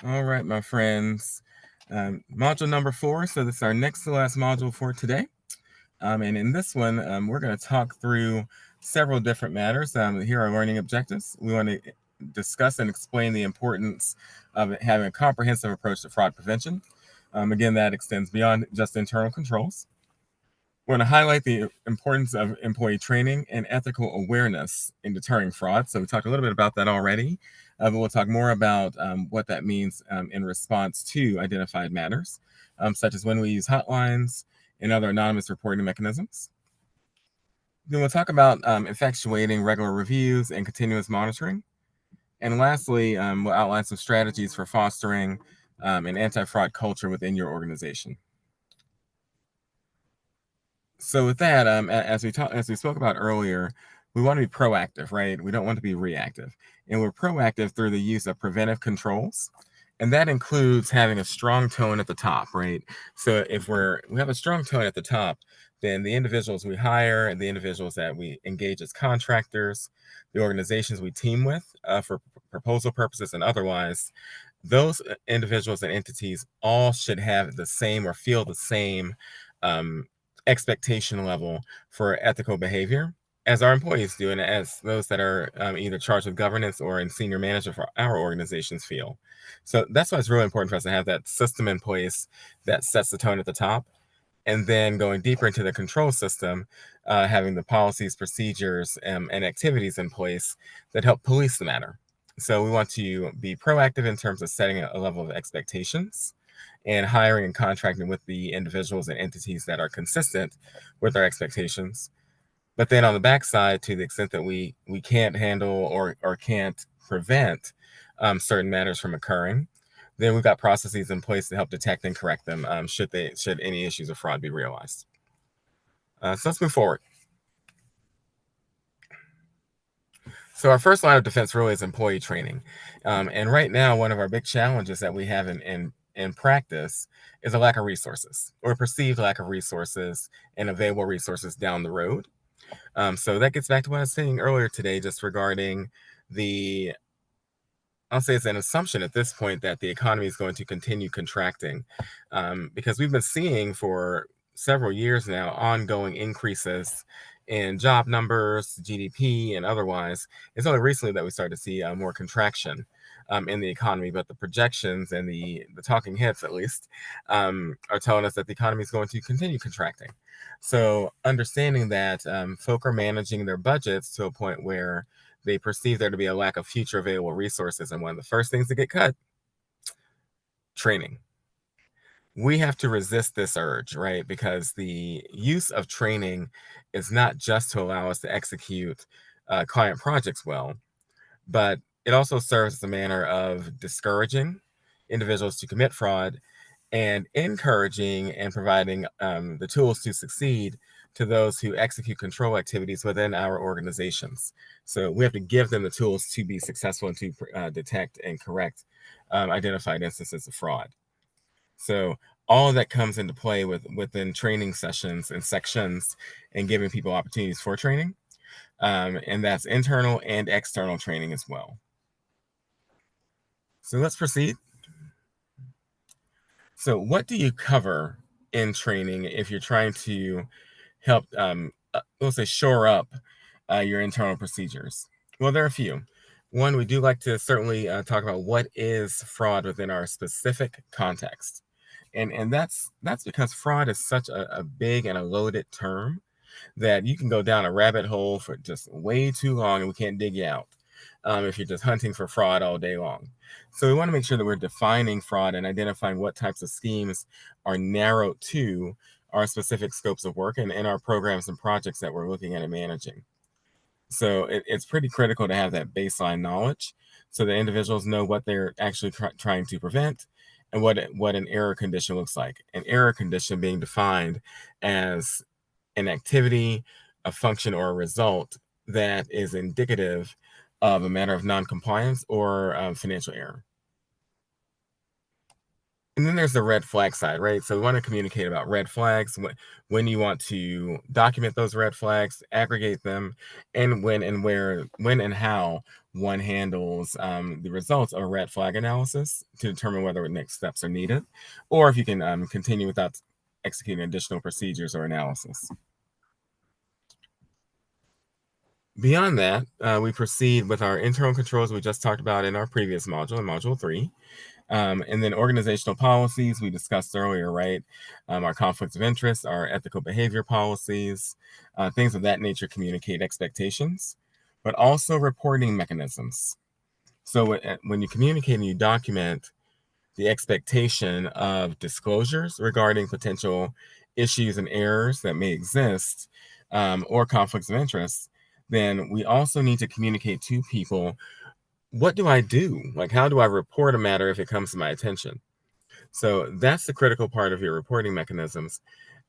All right, my friends. Module number 4. So this is our next to last module for today. And in this one, we're going to talk through several different matters. Here are learning objectives. We want to discuss and explain the importance of having a comprehensive approach to fraud prevention. Again, that extends beyond just internal controls. We're going to highlight the importance of employee training and ethical awareness in deterring fraud. So we talked a little bit about that already, but we'll talk more about what that means in response to identified matters, such as when we use hotlines and other anonymous reporting mechanisms. Then we'll talk about effectuating regular reviews and continuous monitoring. And lastly, we'll outline some strategies for fostering an anti-fraud culture within your organization. So with that, as we spoke about earlier, we want to be proactive, right? We don't want to be reactive, and we're proactive through the use of preventive controls, and that includes having a strong tone at the top, right? So if we have a strong tone at the top, then the individuals we hire and the individuals that we engage as contractors, the organizations we team with for proposal purposes and otherwise, those individuals and entities all should have the same or feel the same um, expectation level for ethical behavior as our employees do, and as those that are either charged with governance or in senior management for our organizations feel. So that's why it's really important for us to have that system in place that sets the tone at the top. And then going deeper into the control system, having the policies, procedures, and activities in place that help police the matter. So we want to be proactive in terms of setting a level of expectations and hiring and contracting with the individuals and entities that are consistent with our expectations. But then on the backside, to the extent that we can't handle or can't prevent certain matters from occurring, then we've got processes in place to help detect and correct them should any issues of fraud be realized. So let's move forward. So our first line of defense really is employee training, and right now one of our big challenges that we have in practice is a lack of resources or perceived lack of resources and available resources down the road. So that gets back to what I was saying earlier today, just regarding I'll say it's an assumption at this point that the economy is going to continue contracting, because we've been seeing for several years now ongoing increases in job numbers, GDP, and otherwise. It's only recently that we started to see more contraction in the economy, but the projections and the talking heads, at least, are telling us that the economy is going to continue contracting. So understanding that folk are managing their budgets to a point where they perceive there to be a lack of future available resources. And one of the first things to get cut, training. We have to resist this urge, right? Because the use of training is not just to allow us to execute client projects well, but it also serves as a manner of discouraging individuals to commit fraud and encouraging and providing the tools to succeed to those who execute control activities within our organizations. So we have to give them the tools to be successful and to detect and correct identified instances of fraud. So all of that comes into play within training sessions and sections and giving people opportunities for training. And that's internal and external training as well. So let's proceed. So what do you cover in training if you're trying to help, let's say, shore up your internal procedures? Well, there are a few. One, we do like to certainly talk about what is fraud within our specific context. And that's because fraud is such a big and a loaded term that you can go down a rabbit hole for just way too long and we can't dig you out if you're just hunting for fraud all day long. So we want to make sure that we're defining fraud and identifying what types of schemes are narrowed to our specific scopes of work and our programs and projects that we're looking at and managing. So it's pretty critical to have that baseline knowledge so that individuals know what they're actually trying to prevent and what an error condition looks like. An error condition being defined as an activity, a function, or a result that is indicative of a matter of non-compliance or financial error. And then there's the red flag side, right? So we want to communicate about red flags, when you want to document those red flags, aggregate them, and when and how one handles the results of a red flag analysis to determine whether next steps are needed, or if you can continue without executing additional procedures or analysis. Beyond that, we proceed with our internal controls we just talked about in our previous module, in Module 3. And then organizational policies we discussed earlier, right? Our conflicts of interest, our ethical behavior policies, things of that nature communicate expectations, but also reporting mechanisms. So when you communicate and you document the expectation of disclosures regarding potential issues and errors that may exist, or conflicts of interest, then we also need to communicate to people, what do I do? Like, how do I report a matter if it comes to my attention? So that's the critical part of your reporting mechanisms.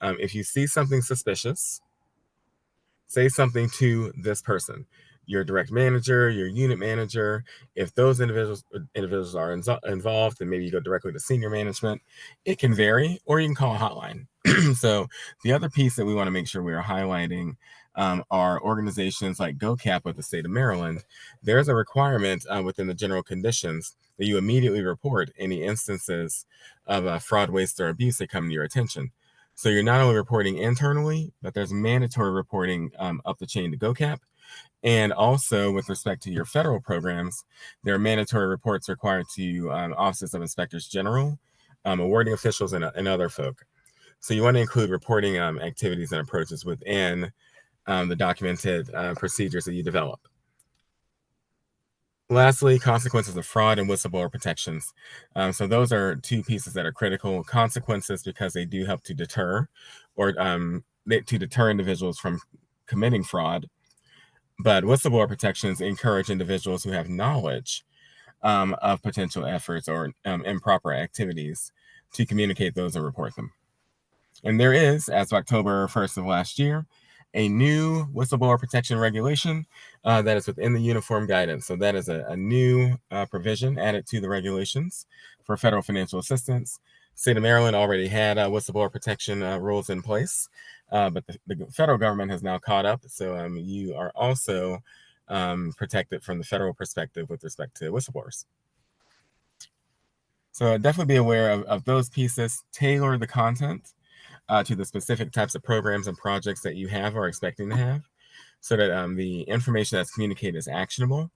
If you see something suspicious, say something to this person, your direct manager, your unit manager. If those individuals are involved, then maybe you go directly to senior management. It can vary, or you can call a hotline. So the other piece that we want to make sure we are highlighting are organizations like GOCPP with the state of Maryland. There's a requirement within the general conditions that you immediately report any instances of fraud, waste, or abuse that come to your attention. So you're not only reporting internally, but there's mandatory reporting up the chain to GOCAP. And also with respect to your federal programs, there are mandatory reports required to offices of inspectors general, awarding officials, and other folk. So you want to include reporting activities and approaches within the documented procedures that you develop. Lastly, consequences of fraud and whistleblower protections. So those are two pieces that are critical. Consequences because they do help to deter, or to deter individuals from committing fraud. But whistleblower protections encourage individuals who have knowledge of potential efforts or improper activities to communicate those and report them. And there is, as of October 1st of last year, a new whistleblower protection regulation that is within the uniform guidance. So that is a new provision added to the regulations for federal financial assistance. State of Maryland already had whistleblower protection rules in place, but the federal government has now caught up. So you are also protected from the federal perspective with respect to whistleblowers. So definitely be aware of those pieces. Tailor the content to the specific types of programs and projects that you have or are expecting to have, so that the information that's communicated is actionable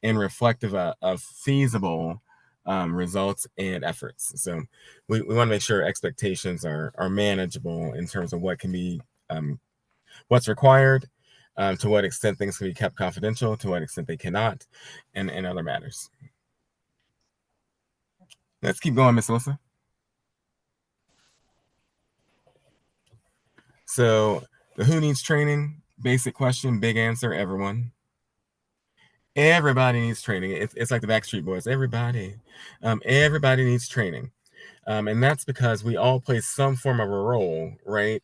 and reflective of feasible results and efforts. So we want to make sure expectations are manageable in terms of what can be, what's required, to what extent things can be kept confidential, to what extent they cannot, and other matters. Let's keep going, Miss Alyssa. So the who needs training? Basic question, big answer, everyone. Everybody needs training. It's like the Backstreet Boys. Everybody needs training. And that's because we all play some form of a role, right,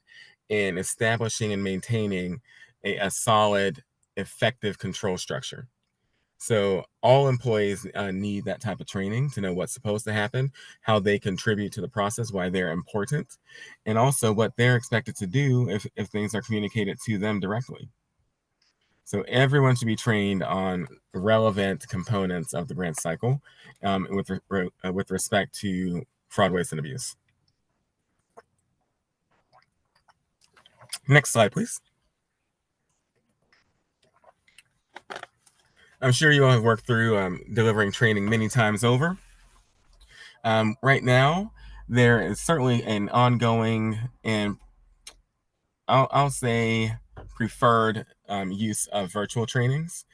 in establishing and maintaining a solid, effective control structure. So all employees need that type of training to know what's supposed to happen, how they contribute to the process, why they're important, and also what they're expected to do if things are communicated to them directly. So everyone should be trained on relevant components of the grant cycle with respect to fraud, waste, and abuse. Next slide, please. I'm sure you all have worked through delivering training many times over. Right now, there is certainly an ongoing and I'll say preferred use of virtual trainings.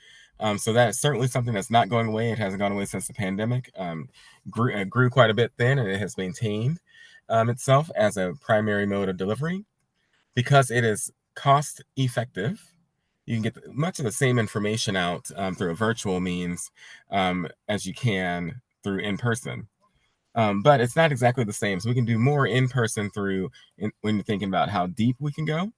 So that's certainly something that's not going away. It hasn't gone away since the pandemic. Grew quite a bit then, and it has maintained itself as a primary mode of delivery because it is cost effective. You can get much of the same information out through a virtual means as you can through in person. But it's not exactly the same. So we can do more in person when you're thinking about how deep we can go.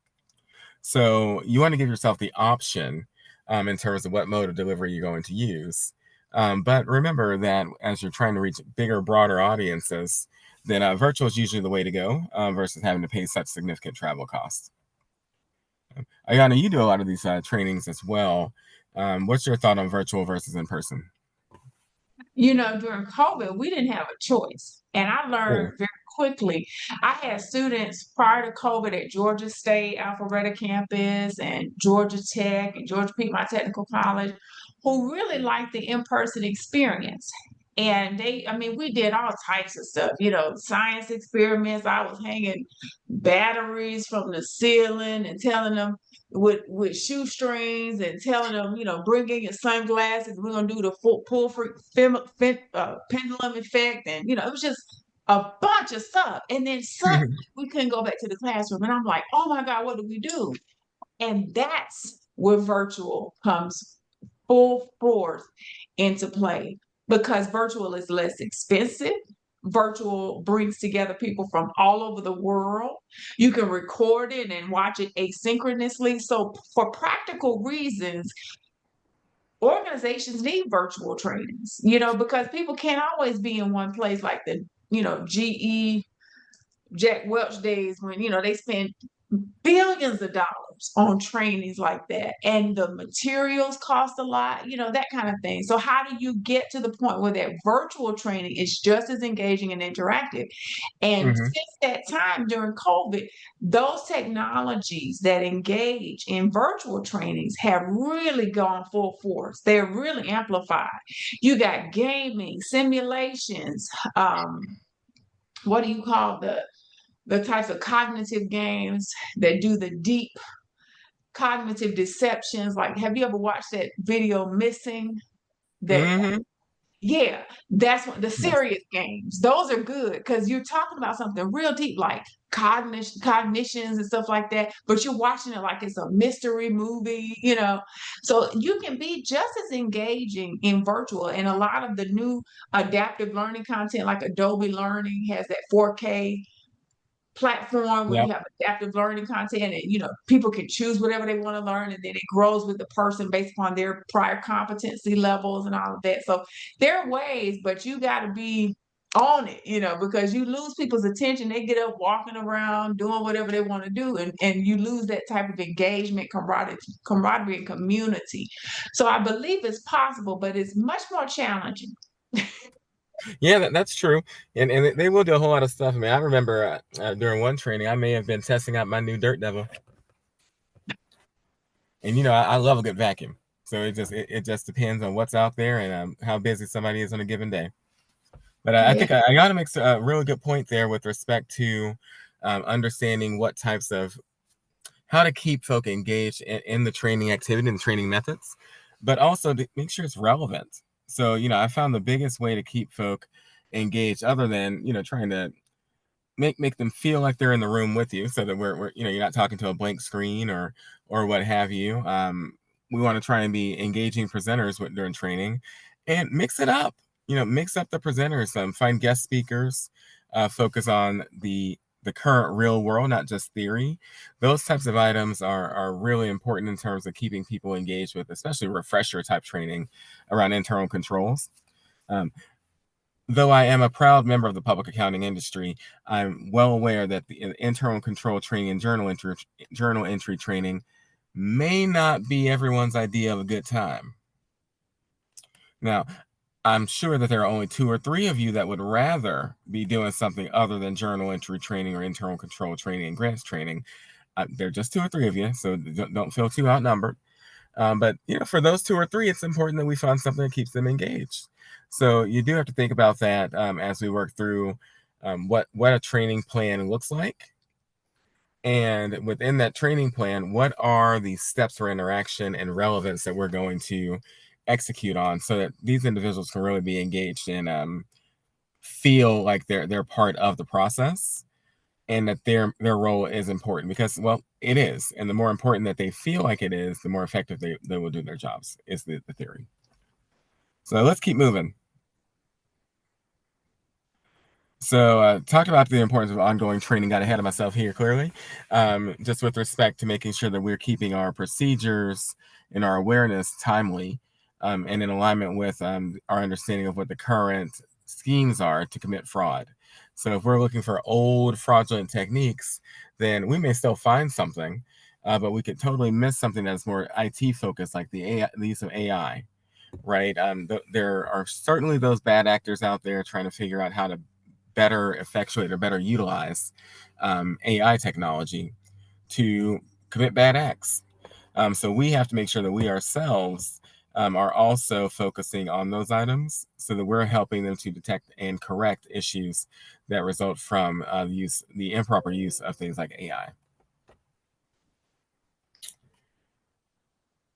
So you want to give yourself the option in terms of what mode of delivery you're going to use. But remember that as you're trying to reach bigger, broader audiences, then virtual is usually the way to go versus having to pay such significant travel costs. Ayana, you do a lot of these trainings as well. What's your thought on virtual versus in person? During COVID, we didn't have a choice. And I True. learned very quickly. I had students prior to COVID at Georgia State, Alpharetta campus, and Georgia Tech, and Georgia Piedmont Technical College, who really liked the in-person experience. And I mean, we did all types of stuff, science experiments. I was hanging batteries from the ceiling and telling them with shoestrings and telling them, bring in your sunglasses. We're gonna do the full pull free pendulum effect, and it was just a bunch of stuff. And then suddenly we couldn't go back to the classroom, and I'm like, oh my God, what do we do? And that's where virtual comes full force into play because virtual is less expensive. Virtual brings together people from all over the world. You can record it and watch it asynchronously. So, for practical reasons, organizations need virtual trainings, because people can't always be in one place like the, GE Jack Welch days when, they spend billions of dollars on trainings like that. And the materials cost a lot, that kind of thing. So, how do you get to the point where that virtual training is just as engaging and interactive? And Hmm. since that time during COVID, those technologies that engage in virtual trainings have really gone full force. They're really amplified. You got gaming, simulations, what do you call the types of cognitive games that do the deep cognitive deceptions? Like, have you ever watched that video Missing? That Hmm. Yeah, that's what the Yes. serious games. Those are good because you're talking about something real deep, like cognitions and stuff like that. But you're watching it like it's a mystery movie. So you can be just as engaging in virtual, and a lot of the new adaptive learning content, like Adobe Learning, has that 4K platform where you Yep. have adaptive learning content, and people can choose whatever they want to learn, and then it grows with the person based upon their prior competency levels and all of that. So there are ways, but you got to be on it, because you lose people's attention. They get up walking around doing whatever they want to do, and you lose that type of engagement, camaraderie and community. So I believe it's possible, but it's much more challenging. Yeah, that's true. And they will do a whole lot of stuff. I mean, I remember during one training, I may have been testing out my new Dirt Devil, and I love a good vacuum. So it just depends on what's out there and how busy somebody is on a given day. But I Yeah. think I got to make a really good point there with respect to understanding what types of how to keep folk engaged in the training activity and training methods, but also to make sure it's relevant. So, I found the biggest way to keep folk engaged, other than, trying to make them feel like they're in the room with you, so that we're you're not talking to a blank screen or what have you. We want to try and be engaging presenters during training, and mix it up. Mix up the presenters. Find guest speakers. Focus on the current real world, not just theory. Those types of items are really important in terms of keeping people engaged with, especially refresher type training around internal controls. Um, Though I am a proud member of the public accounting industry, I'm well aware that the internal control training and journal entry training may not be everyone's idea of a good time. Now, I'm sure that there are only two or three of you that would rather be doing something other than journal entry training or internal control training and grants training. There are just two or three of you, so don't feel too outnumbered. But for those two or three, it's important that we find something that keeps them engaged. So you do have to think about that as we work through what a training plan looks like, and within that training plan, what are the steps for interaction and relevance that we're going to execute on, so that these individuals can really be engaged and feel like they're part of the process, and that their role is important, because, well, it is. And the more important that they feel like it is, the more effective they will do their jobs, is the theory. So let's keep moving. So talked about the importance of ongoing training. Got ahead of myself here, clearly. Just with respect to making sure that we're keeping our procedures and our awareness timely, and in alignment with our understanding of what the current schemes are to commit fraud. So if we're looking for old fraudulent techniques, then we may still find something, but we could totally miss something that's more IT focused, like the use of AI, right? There are certainly those bad actors out there trying to figure out how to better effectuate or better utilize AI technology to commit bad acts. So we have to make sure that we ourselves are also focusing on those items so that we're helping them to detect and correct issues that result from the improper use of things like AI.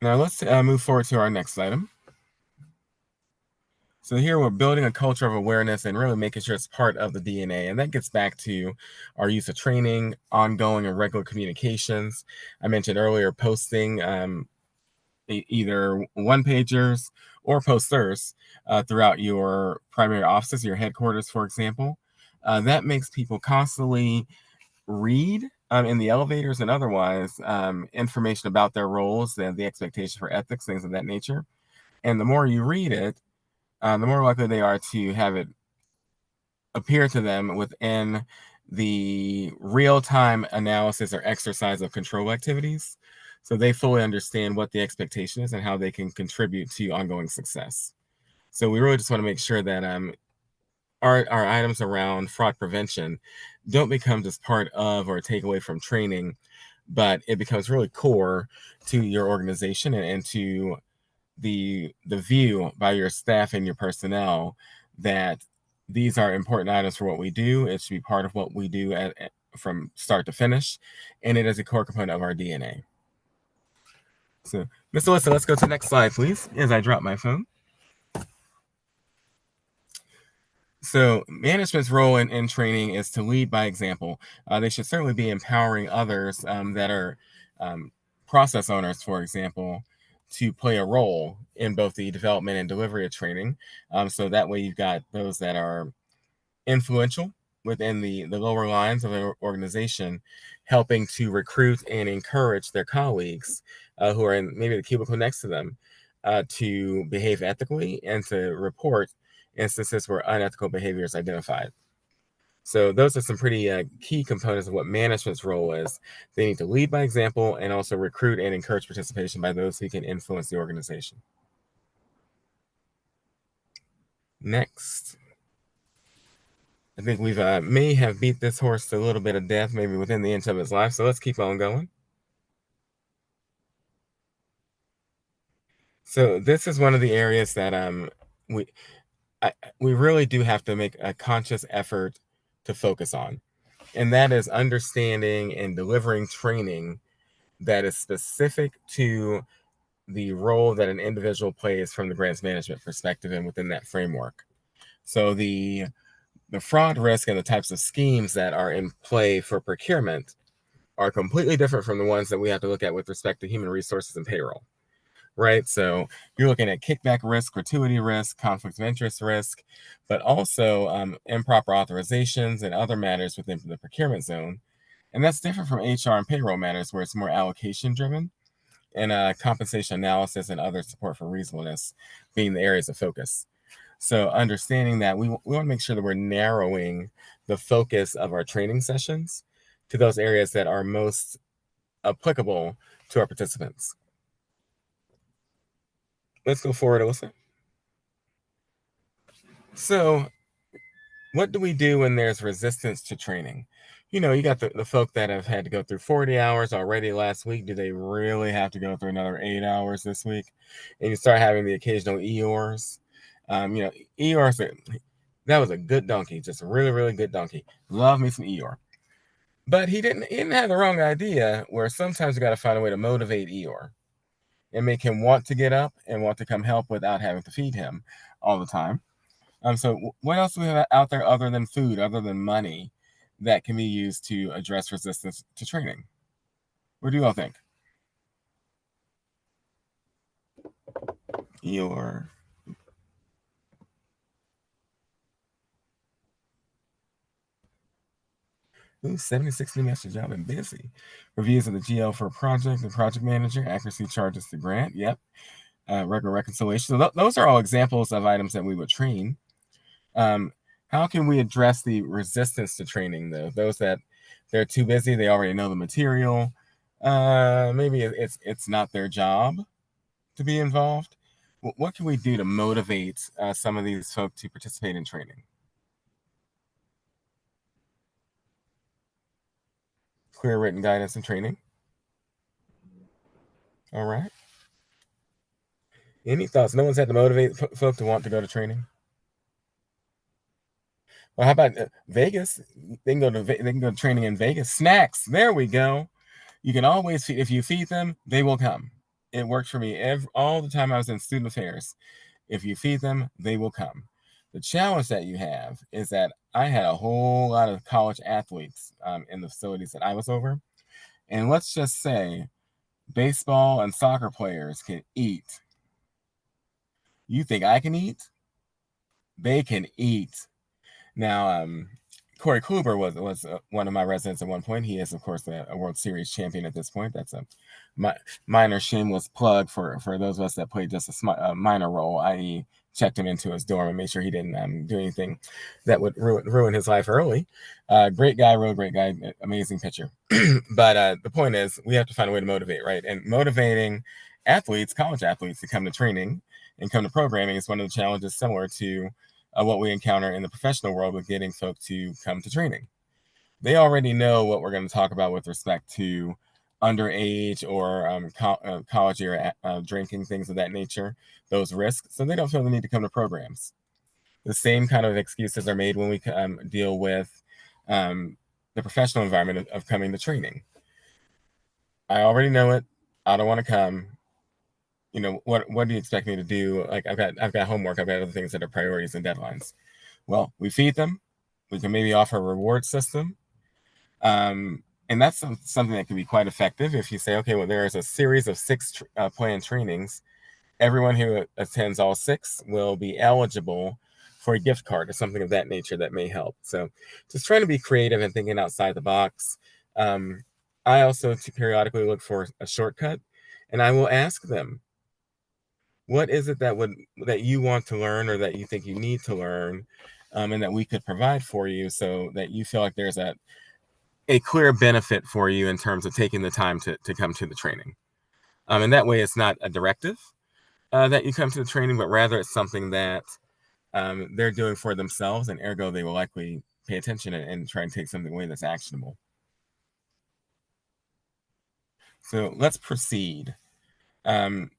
Now let's move forward to our next item. So here we're building a culture of awareness and really making sure it's part of the DNA. And that gets back to our use of training, ongoing and regular communications. I mentioned earlier posting either one pagers or posters throughout your primary offices, your headquarters, for example. That makes people constantly read in the elevators and otherwise information about their roles and the expectation for ethics, things of that nature. And the more you read it, the more likely they are to have it appear to them within the real-time analysis or exercise of control activities. So they fully understand what the expectation is and how they can contribute to ongoing success. So we really just want to make sure that our items around fraud prevention don't become just part of or take away from training, but it becomes really core to your organization and to the view by your staff and your personnel that these are important items for what we do. It should be part of what we do from start to finish, and it is a core component of our DNA. So, Ms. Alyssa, let's go to the next slide, please, as I drop my phone. So management's role in training is to lead by example. They should certainly be empowering others that are process owners, for example, to play a role in both the development and delivery of training. So that way you've got those that are influential within the lower lines of an organization, helping to recruit and encourage their colleagues who are in maybe the cubicle next to them to behave ethically and to report instances where unethical behavior is identified. So those are some pretty key components of what management's role is. They need to lead by example and also recruit and encourage participation by those who can influence the organization. Next. I think we've may have beat this horse to a little bit of death, maybe within the inch of its life. So let's keep on going. So this is one of the areas that we we really do have to make a conscious effort to focus on, and that is understanding and delivering training that is specific to the role that an individual plays from the grants management perspective and within that framework. So the fraud risk and the types of schemes that are in play for procurement are completely different from the ones that we have to look at with respect to human resources and payroll, right? So you're looking at kickback risk, gratuity risk, conflict of interest risk, but also improper authorizations and other matters within the procurement zone. And that's different from HR and payroll matters where it's more allocation driven and compensation analysis and other support for reasonableness being the areas of focus. So understanding that we want to make sure that we're narrowing the focus of our training sessions to those areas that are most applicable to our participants. Let's go forward, Alyssa. So what do we do when there's resistance to training? You know, you got the folk that have had to go through 40 hours already last week. Do they really have to go through another 8 hours this week? And you start having the occasional EORs. You know, EORs that was a good donkey, just a really, really good donkey. Love me some EOR. But he didn't have the wrong idea where sometimes you got to find a way to motivate EOR and make him want to get up and want to come help without having to feed him all the time. So what else do we have out there other than food, other than money, that can be used to address resistance to training? What do you all think? Your ooh, 76 new message. I've been busy. Reviews of the GL for a project, the project manager, accuracy charges to grant. Yep. Regular reconciliation. So those are all examples of items that we would train. How can we address the resistance to training, though? Those that they're too busy, they already know the material. Maybe it's not their job to be involved. What can we do to motivate some of these folks to participate in training? Clear written guidance and training. All right. Any thoughts? No one's had to motivate folks to want to go to training. Well, how about Vegas? They can go to training in Vegas. Snacks. There we go. You can always feed, if you feed them, they will come. It worked for me all the time I was in student affairs. If you feed them, they will come. The challenge that you have is that I had a whole lot of college athletes in the facilities that I was over. And let's just say baseball and soccer players can eat. You think I can eat? They can eat. Now, Corey Kluber was one of my residents at one point. He is, of course, a World Series champion at this point. That's a minor shameless plug for those of us that played just a minor role, i.e., checked him into his dorm and made sure he didn't do anything that would ruin his life early. Great guy, real great guy, amazing pitcher. But the point is, we have to find a way to motivate, right? And motivating athletes, college athletes, to come to training and come to programming is one of the challenges similar to what we encounter in the professional world with getting folks to come to training. They already know what we're going to talk about with respect to underage or college or drinking, things of that nature, those risks. So they don't feel the need to come to programs. The same kind of excuses are made when we deal with the professional environment of coming to training. I already know it. I don't want to come. You know, what do you expect me to do? Like I've got homework, I've got other things that are priorities and deadlines. Well, we feed them. We can maybe offer a reward system. And that's something that can be quite effective if you say, okay, well, there is a series of 6 planned trainings. Everyone who attends all 6 will be eligible for a gift card or something of that nature that may help. So just trying to be creative and thinking outside the box. I also periodically look for a shortcut, and I will ask them, what is it that you want to learn or that you think you need to learn, and that we could provide for you so that you feel like there's a clear benefit for you in terms of taking the time to come to the training. And that way it's not a directive that you come to the training, but rather it's something that they're doing for themselves, and ergo they will likely pay attention and try and take something away that's actionable. So let's proceed. Um,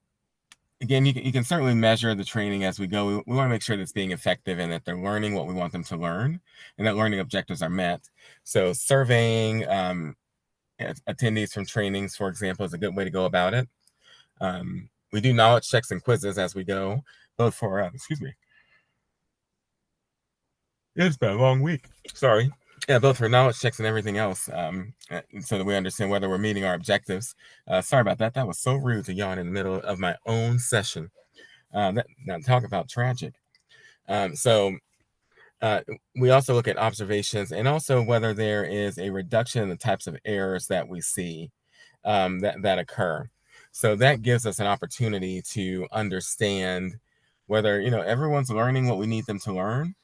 Again, you can certainly measure the training as we go. We want to make sure that it's being effective and that they're learning what we want them to learn and that learning objectives are met. So surveying attendees from trainings, for example, is a good way to go about it. We do knowledge checks and quizzes as we go, both for, excuse me. It's been a long week. Sorry. Yeah, both for knowledge checks and everything else, so that we understand whether we're meeting our objectives. Sorry about that. That was so rude to yawn in the middle of my own session. Now talk about tragic. So we also look at observations and also whether there is a reduction in the types of errors that we see that occur. So that gives us an opportunity to understand whether everyone's learning what we need them to learn,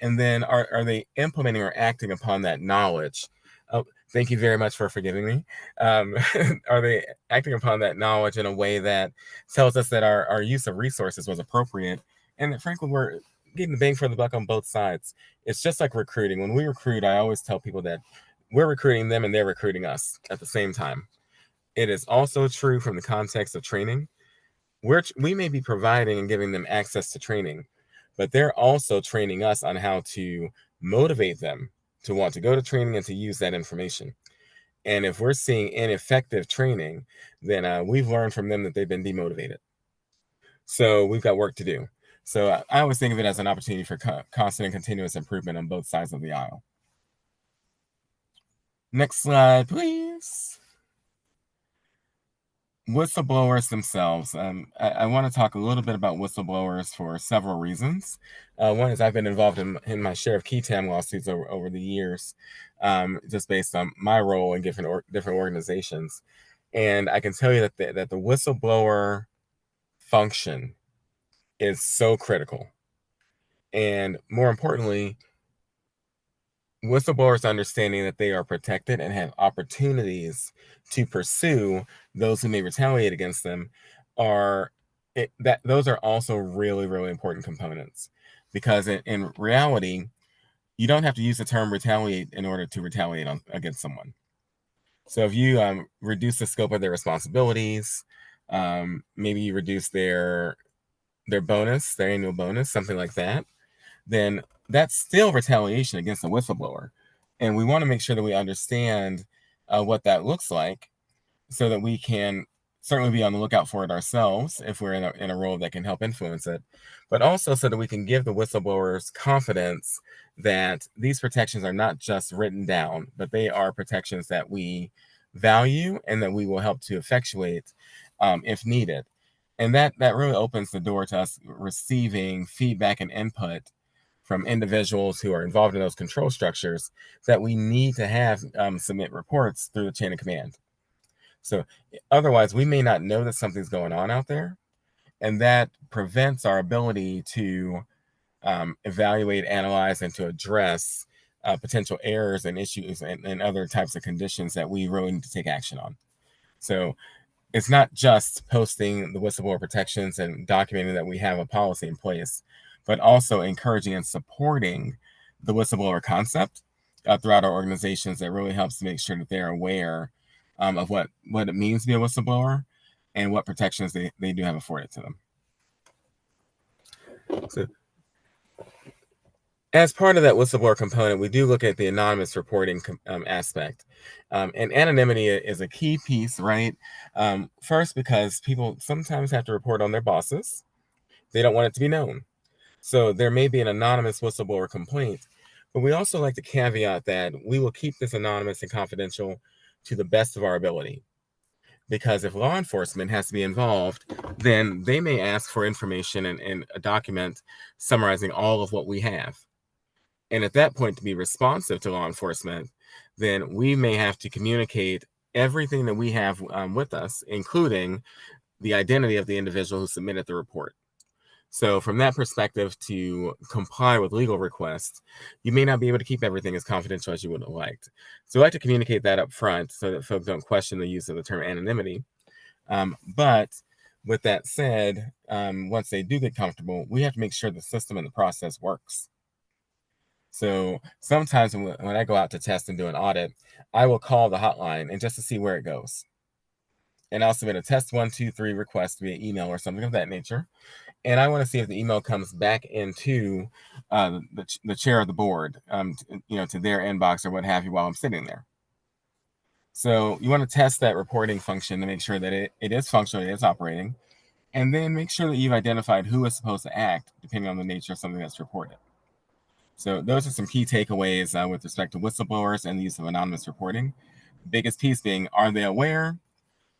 and then are they implementing or acting upon that knowledge. Oh, thank you very much for forgiving me. Are they acting upon that knowledge in a way that tells us that our use of resources was appropriate, and that frankly we're getting the bang for the buck on both sides? It's just like recruiting. When we recruit, I always tell people that we're recruiting them and they're recruiting us at the same time. It is also true from the context of training. We may be providing and giving them access to training, but they're also training us on how to motivate them to want to go to training and to use that information. And if we're seeing ineffective training, then we've learned from them that they've been demotivated. So we've got work to do. So I always think of it as an opportunity for constant and continuous improvement on both sides of the aisle. Next slide, please. Whistleblowers themselves. I want to talk a little bit about whistleblowers for several reasons. One is I've been involved in my share of key tam lawsuits over the years, just based on my role in different organizations. And I can tell you that the whistleblower function is so critical. And more importantly, whistleblowers understanding that they are protected and have opportunities to pursue those who may retaliate against them are that those are also really, really important components, because in reality, you don't have to use the term retaliate in order to retaliate against someone. So if you reduce the scope of their responsibilities, maybe you reduce their bonus, their annual bonus, something like that, then that's still retaliation against the whistleblower. And we want to make sure that we understand what that looks like, so that we can certainly be on the lookout for it ourselves if we're in a role that can help influence it, but also so that we can give the whistleblowers confidence that these protections are not just written down, but they are protections that we value and that we will help to effectuate if needed. And that really opens the door to us receiving feedback and input from individuals who are involved in those control structures that we need to have submit reports through the chain of command. So otherwise, we may not know that something's going on out there, and that prevents our ability to evaluate, analyze, and to address potential errors and issues and other types of conditions that we really need to take action on. So it's not just posting the whistleblower protections and documenting that we have a policy in place, but also encouraging and supporting the whistleblower concept throughout our organizations. That really helps to make sure that they're aware of what it means to be a whistleblower and what protections they do have afforded to them. So as part of that whistleblower component, we do look at the anonymous reporting aspect. And anonymity is a key piece, right? First, because people sometimes have to report on their bosses. They don't want it to be known. So there may be an anonymous whistleblower complaint, but we also like to caveat that we will keep this anonymous and confidential to the best of our ability. Because if law enforcement has to be involved, then they may ask for information and a document summarizing all of what we have. And at that point, to be responsive to law enforcement, then we may have to communicate everything that we have with us, including the identity of the individual who submitted the report. So, from that perspective, to comply with legal requests, you may not be able to keep everything as confidential as you would have liked. So, I like to communicate that up front so that folks don't question the use of the term anonymity. But with that said, once they do get comfortable, we have to make sure the system and the process works. So sometimes when I go out to test and do an audit, I will call the hotline and just to see where it goes. And I'll submit a test 1, 2, 3 request via email or something of that nature. And I want to see if the email comes back into the chair of the board, to their inbox or what have you while I'm sitting there. So you want to test that reporting function to make sure that it is functional, it is operating, and then make sure that you've identified who is supposed to act depending on the nature of something that's reported. So those are some key takeaways with respect to whistleblowers and the use of anonymous reporting. The biggest piece being, are they aware?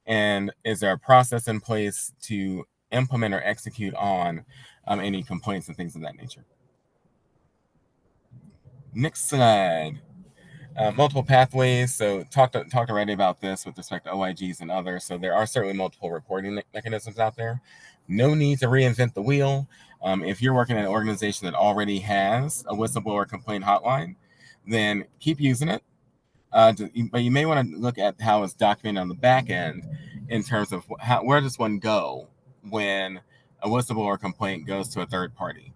And is there a process in place to implement or execute on any complaints and things of that nature? Next slide. Multiple pathways. So talked already about this with respect to OIGs and others. So there are certainly multiple reporting mechanisms out there. No need to reinvent the wheel. If you're working at an organization that already has a whistleblower complaint hotline, then keep using it. But you may want to look at how it's documented on the back end in terms of where does one go when a whistleblower complaint goes to a third party.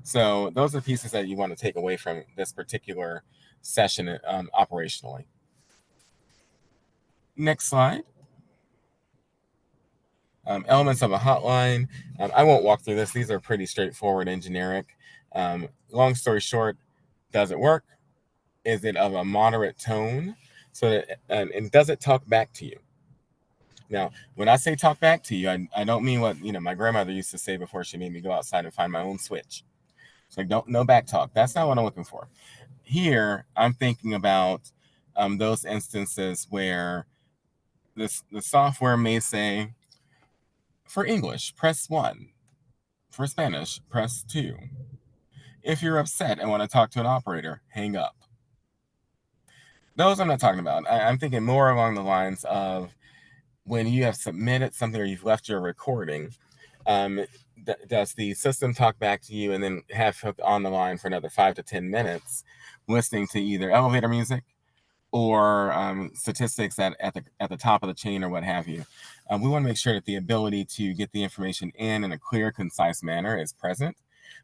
So those are pieces that you want to take away from this particular session operationally. Next slide. Elements of a hotline. I won't walk through this. These are pretty straightforward and generic. Long story short, does it work? Is it of a moderate tone? So that and does it talk back to you? Now, when I say talk back to you, I don't mean what my grandmother used to say before she made me go outside and find my own switch. So don't no back talk. That's not what I'm looking for. Here, I'm thinking about those instances where the software may say, for English, press 1. For Spanish, press 2. If you're upset and want to talk to an operator, hang up. Those I'm not talking about. I'm thinking more along the lines of when you have submitted something or you've left your recording, Does the system talk back to you and then have hooked on the line for another 5 to 10 minutes, listening to either elevator music or statistics at the top of the chain or what have you? We want to make sure that the ability to get the information in a clear, concise manner is present,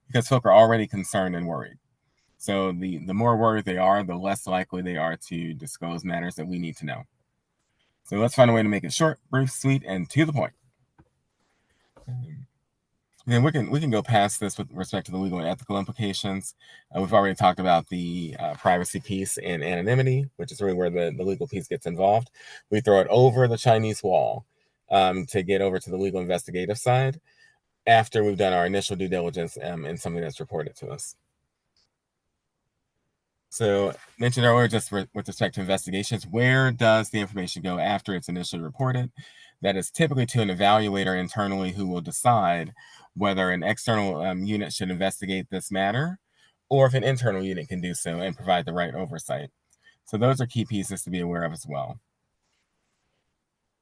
because folk are already concerned and worried. So the more worried they are, the less likely they are to disclose matters that we need to know. So let's find a way to make it short, brief, sweet, and to the point. Then we can go past this with respect to the legal and ethical implications. We've already talked about the privacy piece and anonymity, which is really where the legal piece gets involved. We throw it over the Chinese wall to get over to the legal investigative side after we've done our initial due diligence in something that's reported to us. So mentioned earlier, just with respect to investigations, where does the information go after it's initially reported? That is typically to an evaluator internally who will decide whether an external unit should investigate this matter, or if an internal unit can do so and provide the right oversight. So those are key pieces to be aware of as well.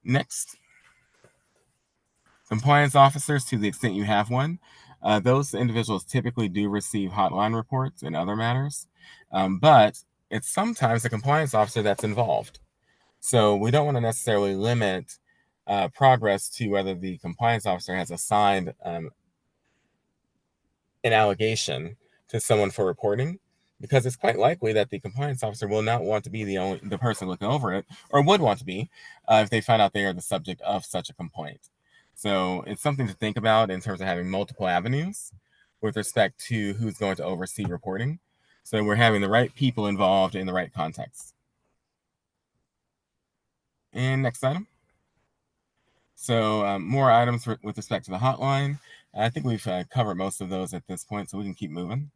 Next, compliance officers, to the extent you have one. Those individuals typically do receive hotline reports and other matters, but it's sometimes the compliance officer that's involved. So we don't want to necessarily limit progress to whether the compliance officer has assigned an allegation to someone for reporting, because it's quite likely that the compliance officer will not want to be the person looking over it, or would want to be if they find out they are the subject of such a complaint. So it's something to think about in terms of having multiple avenues with respect to who's going to oversee reporting. So we're having the right people involved in the right context. And next item. So more items with respect to the hotline. I think we've covered most of those at this point, so we can keep moving.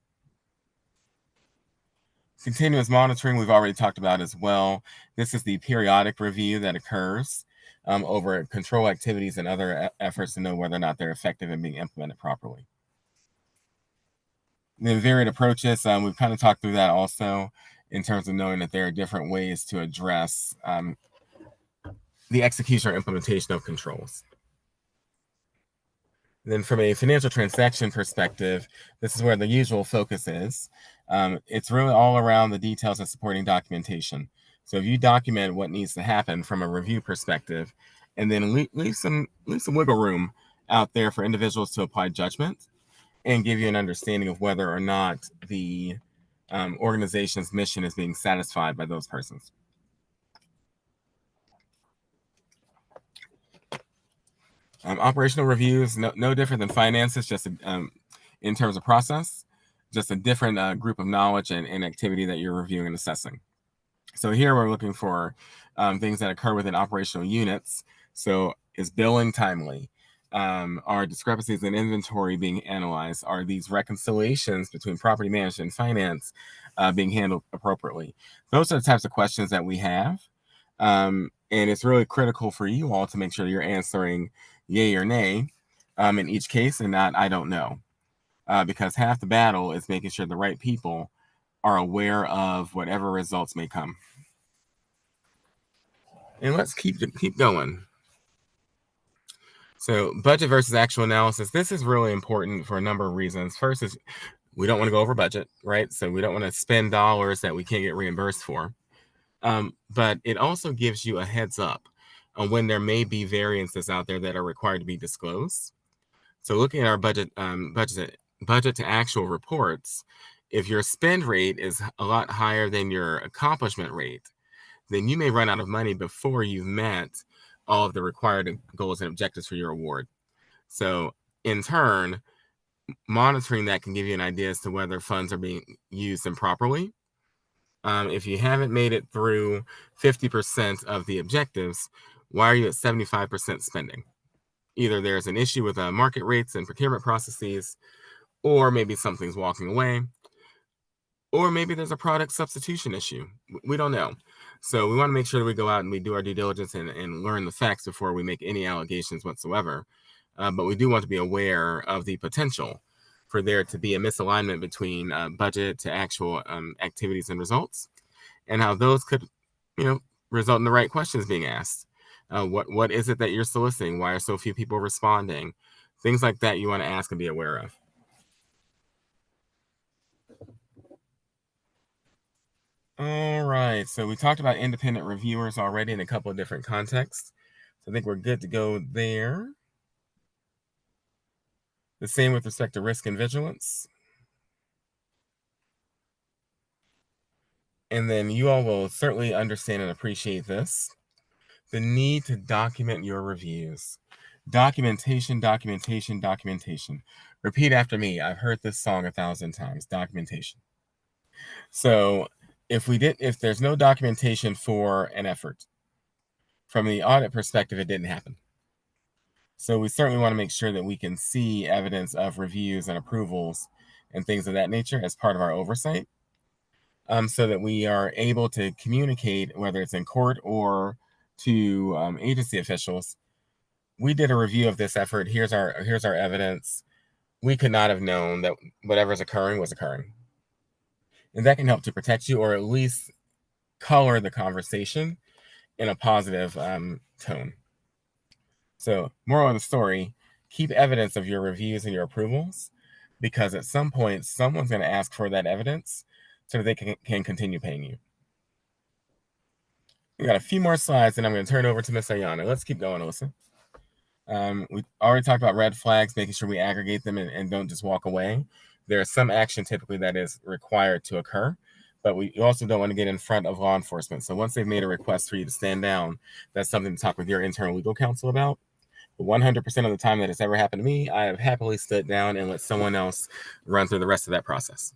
Continuous monitoring, we've already talked about as well. This is the periodic review that occurs over control activities and other efforts to know whether or not they're effective and being implemented properly. The varied approaches, we've kind of talked through that also, in terms of knowing that there are different ways to address the execution or implementation of controls. Then from a financial transaction perspective, this is where the usual focus is. It's really all around the details and supporting documentation. So if you document what needs to happen from a review perspective, and then leave some wiggle room out there for individuals to apply judgment and give you an understanding of whether or not the organization's mission is being satisfied by those persons. Operational reviews, no different than finances, just in terms of process, just a different group of knowledge and activity that you're reviewing and assessing. So here we're looking for things that occur within operational units. So is billing timely? Are discrepancies in inventory being analyzed? Are these reconciliations between property management and finance being handled appropriately? Those are the types of questions that we have. And it's really critical for you all to make sure you're answering yay or nay in each case, and not I don't know. Because half the battle is making sure the right people are aware of whatever results may come. And let's keep going. So budget versus actual analysis. This is really important for a number of reasons. First is we don't want to go over budget, right? So we don't want to spend dollars that we can't get reimbursed for. But it also gives you a heads up on when there may be variances out there that are required to be disclosed. So looking at our budget to actual reports, if your spend rate is a lot higher than your accomplishment rate, then you may run out of money before you've met all of the required goals and objectives for your award. So in turn, monitoring that can give you an idea as to whether funds are being used improperly. If you haven't made it through 50% of the objectives, why are you at 75% spending? Either there's an issue with market rates and procurement processes, or maybe something's walking away, or maybe there's a product substitution issue. We don't know. So we want to make sure that we go out and we do our due diligence and learn the facts before we make any allegations whatsoever. But we do want to be aware of the potential for there to be a misalignment between budget to actual activities and results, and how those could, result in the right questions being asked. What is it that you're soliciting? Why are so few people responding? Things like that you want to ask and be aware of. All right, so we talked about independent reviewers already in a couple of different contexts. So I think we're good to go there. The same with respect to risk and vigilance. And then you all will certainly understand and appreciate this. The need to document your reviews. Documentation, documentation, documentation. Repeat after me. I've heard this song 1,000 times. Documentation. So if there's no documentation for an effort, from the audit perspective, it didn't happen. So we certainly want to make sure that we can see evidence of reviews and approvals and things of that nature as part of our oversight, so that we are able to communicate, whether it's in court or to agency officials. We did a review of this effort. Here's our evidence. We could not have known that whatever's occurring was occurring, and that can help to protect you, or at least color the conversation in a positive tone. So, moral of the story: keep evidence of your reviews and your approvals, because at some point someone's going to ask for that evidence so that they can continue paying you. We got a few more slides, and I'm going to turn it over to Miss Ayana. Let's keep going, Alyssa. We already talked about red flags, making sure we aggregate them and don't just walk away. There is some action typically that is required to occur, but we also don't want to get in front of law enforcement. So once they've made a request for you to stand down, that's something to talk with your internal legal counsel about. But 100% of the time that it's ever happened to me, I have happily stood down and let someone else run through the rest of that process.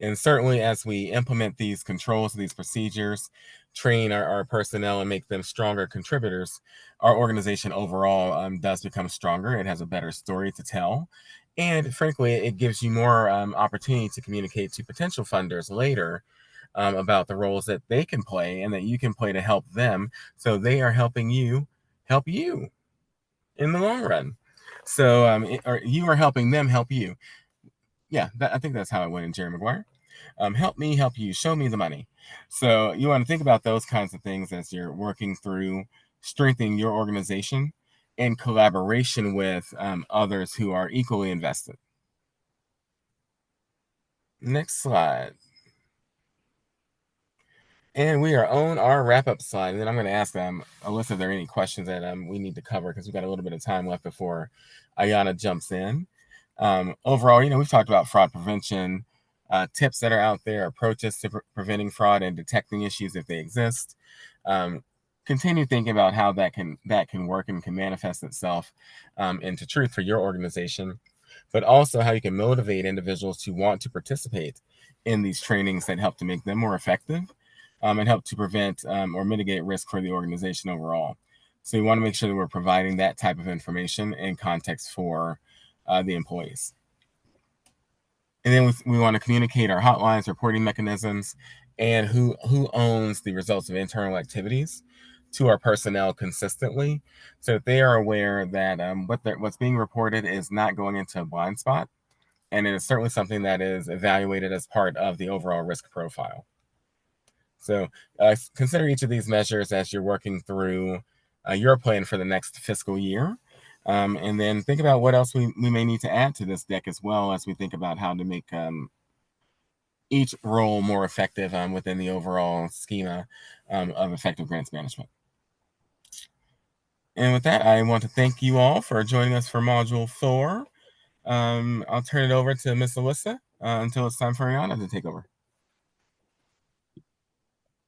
And certainly as we implement these controls, these procedures, train our personnel and make them stronger contributors, our organization overall does become stronger. It has a better story to tell. And frankly, it gives you more opportunity to communicate to potential funders later about the roles that they can play and that you can play to help them. So they are helping you help you in the long run. So or you are helping them help you. Yeah, I think that's how it went in Jerry Maguire. Help me help you, show me the money. So you want to think about those kinds of things as you're working through strengthening your organization in collaboration with others who are equally invested. Next slide. And we are on our wrap-up slide. And then I'm going to ask Alyssa if there are any questions that we need to cover, because we've got a little bit of time left before Ayana jumps in. Overall, we've talked about fraud prevention, tips that are out there, approaches to preventing fraud and detecting issues if they exist. Continue thinking about how that can work and can manifest itself into truth for your organization, but also how you can motivate individuals to want to participate in these trainings that help to make them more effective and help to prevent or mitigate risk for the organization overall. So we want to make sure that we're providing that type of information and context for the employees. And then we want to communicate our hotlines, reporting mechanisms, and who owns the results of internal activities to our personnel consistently, so that they are aware that what's being reported is not going into a blind spot, and it is certainly something that is evaluated as part of the overall risk profile. So consider each of these measures as you're working through your plan for the next fiscal year. And then think about what else we may need to add to this deck, as well as we think about how to make each role more effective within the overall schema of effective grants management. And with that, I want to thank you all for joining us for Module 4. I'll turn it over to Miss Alyssa until it's time for Ayana to take over.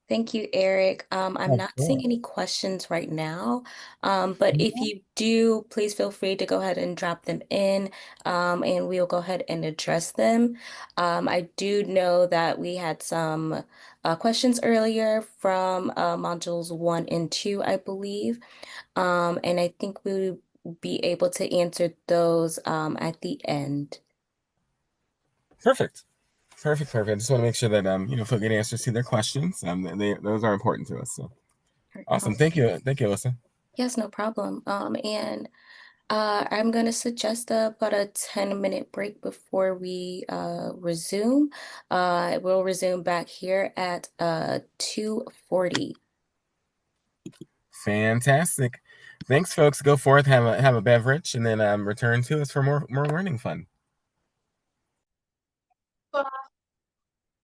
Thank you, Eric. I'm not seeing any questions right now, but if you do, please feel free to go ahead and drop them in, and we'll go ahead and address them. I do know that we had some questions earlier from modules 1 and 2, I believe, and I think we will be able to answer those at the end. Perfect. I just want to make sure that folks get answers to their questions. Those are important to us. So awesome. Thank you, Alyssa. Yes, no problem. And I'm going to suggest about a 10-minute break before we resume. We'll resume back here at 2:40. Fantastic. Thanks, folks. Go forth, have a beverage, and then return to us for more learning fun.